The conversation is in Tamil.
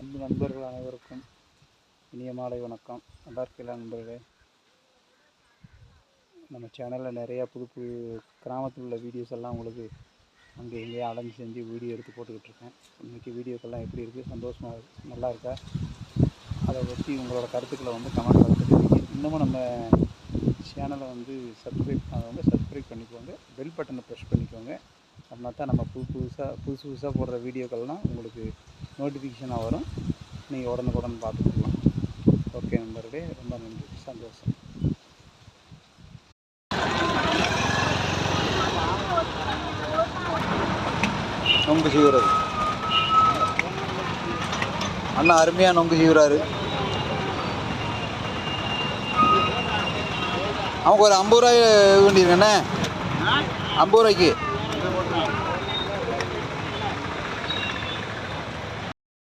அன்பு நண்பர்கள் அனைவருக்கும் இனிய மாலை வணக்கம். நல்லா இருக்கீங்களா நண்பர்களே? நம்ம சேனலில் நிறையா புது புது கிராமத்தில் உள்ள வீடியோஸ் எல்லாம் உங்களுக்கு அங்கே இங்கேயே அலைஞ்சு செஞ்சு வீடியோ எடுத்து போட்டுக்கிட்டு இருக்கேன். இன்றைக்கி வீடியோக்கெல்லாம் எப்படி இருக்குது, சந்தோஷமாக இருக்குது, நல்லா இருக்கா? அதை பற்றி உங்களோட கருத்துக்களை கமெண்ட் பார்த்துட்டு இன்னமும் நம்ம சேனலை சப்ஸ்கிரைப் பண்ணவங்க சப்ஸ்கிரைப் பண்ணிக்கோங்க, பெல் பட்டனை ப்ரெஸ் பண்ணிக்கோங்க. அப்படின்னா தான் நம்ம புதுசாக போடுற வீடியோக்கள்லாம் உங்களுக்கு நோட்டிஃபிகேஷனாக வரும். நீங்கள் உடனுக்குடன் பார்த்துக்கலாம். ஓகே நண்பர்களே, ரொம்ப நன்றி, சந்தோஷம். நொங்கு சீவுறது அண்ணா அருமையாக நொங்கு சீவுறாரு. நமக்கு ஒரு 50 ரூபாய் வேண்டியிருக்கண்ணே, 50 ரூபாய்க்கு